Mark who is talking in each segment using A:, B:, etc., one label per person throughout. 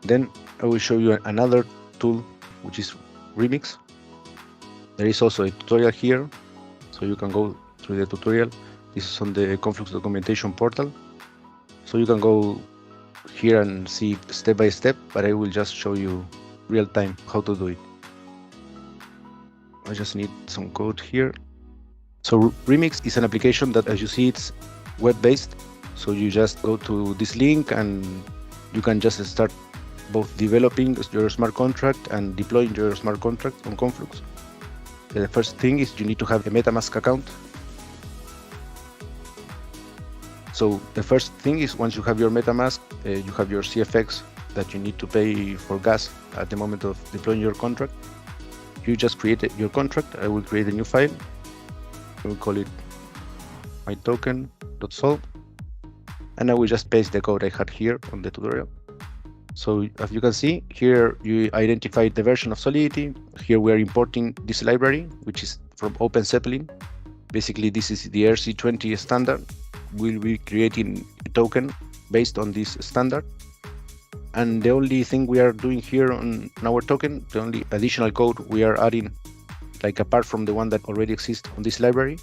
A: Then I will show you another tool, which is Remix. There is also a tutorial here, so you can go through the tutorial. This is on the Conflux documentation portal. So you can go here and see step by step, but I will just show you real time how to do it. I just need some code here. So Remix is an application that, as you see, it's web-based. So you just go to this link and you can just start both developing your smart contract and deploying your smart contract on Conflux. The first thing is you need to have a MetaMask account. So the first thing is, once you have your MetaMask, you have your CFX that you need to pay for gas at the moment of deploying your contract. You just create your contract. I will create a new file. I will call it mytoken.sol, and I will just paste the code I had here on the tutorial. So as you can see here, you identify the version of Solidity. Here we are importing this library, which is from OpenZeppelin. Basically, this is the RC20 standard. We'll be creating a token based on this standard. And the only thing we are doing here on our token, the only additional code we are adding, like apart from the one that already exists on this library,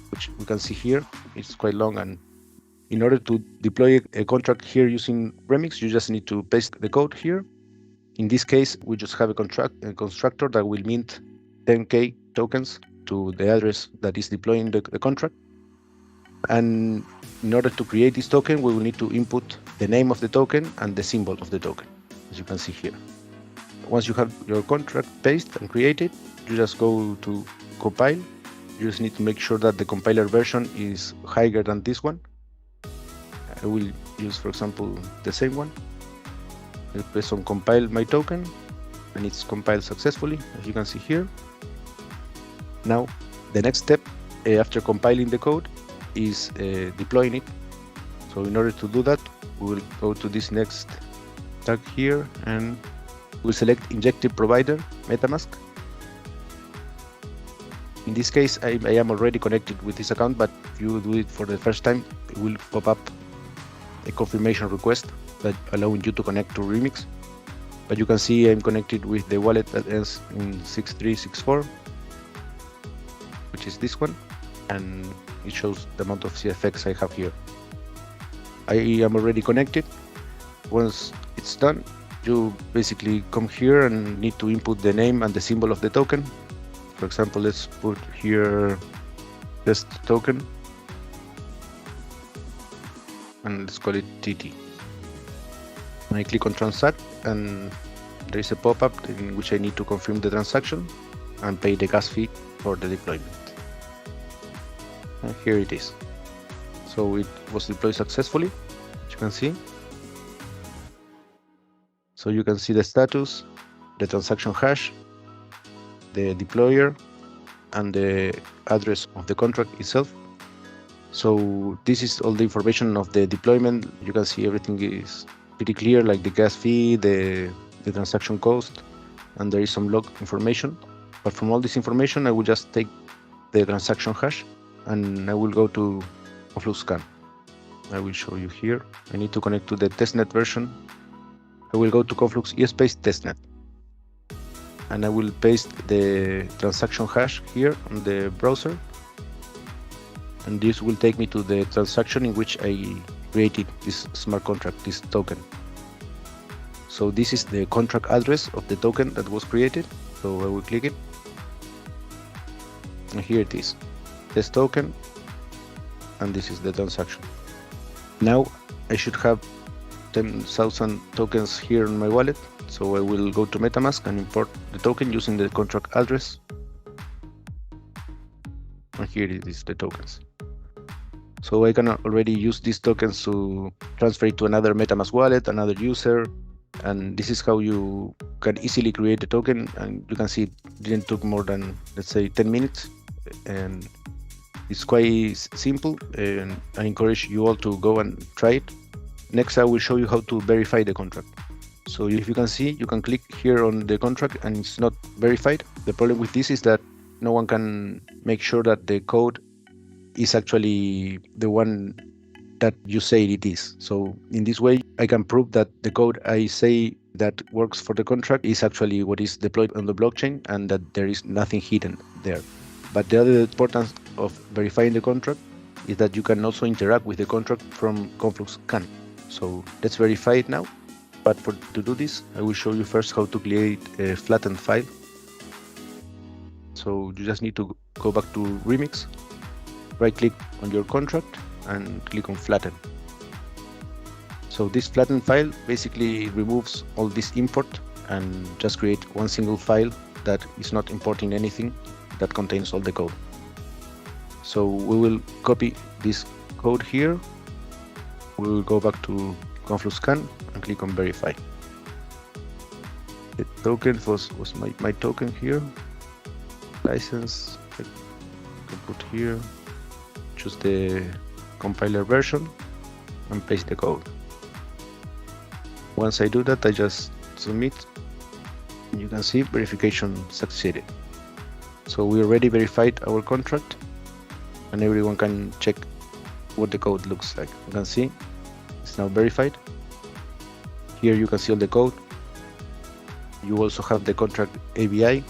A: which we can see here, it's quite long. And in order to deploy a contract here using Remix, you just need to paste the code here. In this case, we just have a constructor that will mint 10K tokens to the address that is deploying the contract. And in order to create this token, we will need to input the name of the token and the symbol of the token, as you can see here. Once you have your contract pasted and created, you just go to compile. You just need to make sure that the compiler version is higher than this one. I will use, for example, the same one. I'll press on compile my token, and it's compiled successfully, as you can see here. Now, the next step after compiling the code is deploying it. So in order to do that, we will go to this next tag here and we'll select injective provider MetaMask. In this case, I am already connected with this account, but if you do it for the first time, it will pop up a confirmation request that allowing you to connect to Remix. But you can see I'm connected with the wallet that ends in 6364, which is this one, and it shows the amount of CFX I have here. I am already connected. Once it's done, you basically come here and need to input the name and the symbol of the token. For example, let's put here test token, and let's call it TT. And I click on transact, and there is a pop-up in which I need to confirm the transaction and pay the gas fee for the deployment. And here it is. So it was deployed successfully, as you can see. So you can see the status, the transaction hash, the deployer, and the address of the contract itself. So this is all the information of the deployment. You can see everything is pretty clear, like the gas fee, the transaction cost, and there is some log information. But from all this information, I will just take the transaction hash and I will go to Conflux scan. I will show you here. I need to connect to the testnet version. I will go to Conflux ESpace testnet, and I will paste the transaction hash here on the browser, and this will take me to the transaction in which I created this smart contract, this token. So this is the contract address of the token that was created. So I will click it, and here it is, this token, and this is the transaction. Now I should have 10,000 tokens here on my wallet. So I will go to MetaMask and import the token using the contract address. And here it is, the tokens. So I can already use these tokens to transfer it to another MetaMask wallet, another user. And this is how you can easily create a token. And you can see it didn't took more than, let's say, 10 minutes. And it's quite simple. And I encourage you all to go and try it. Next, I will show you how to verify the contract. So if you can see, you can click here on the contract and it's not verified. The problem with this is that no one can make sure that the code is actually the one that you say it is. So in this way, I can prove that the code I say that works for the contract is actually what is deployed on the blockchain and that there is nothing hidden there. But the other importance of verifying the contract is that you can also interact with the contract from Conflux can. So let's verify it now. But to do this, I will show you first how to create a flattened file. So you just need to go back to Remix, right click on your contract and click on flatten. So this flattened file basically removes all this import and just create one single file that is not importing anything, that contains all the code. So we will copy this code here. We will go back to Conflux scan and click on verify. The token was my token here. License, I can put here, choose the compiler version and paste the code. Once I do that, I just submit. You can see verification succeeded. So we already verified our contract and everyone can check what the code looks like. You can see it's now verified. Here you can see all the code. You also have the contract ABI,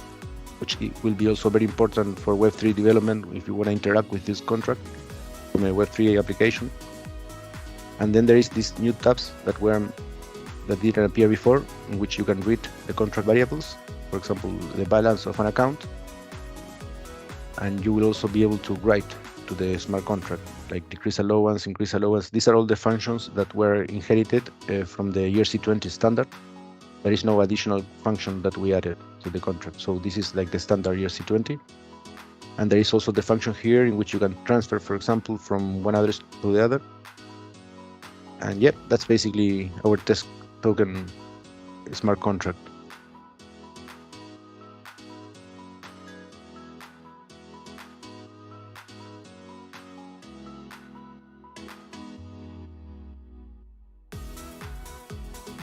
A: which will be also very important for Web3 development if you want to interact with this contract from a Web3 application. And then there is these new tabs that didn't appear before, in which you can read the contract variables, for example, the balance of an account. And you will also be able to write to the smart contract, like decrease allowance, increase allowance. These are all the functions that were inherited from the ERC20 standard. There is no additional function that we added to the contract. So this is like the standard ERC20. And there is also the function here in which you can transfer, for example, from one address to the other. And yeah, that's basically our test token smart contract.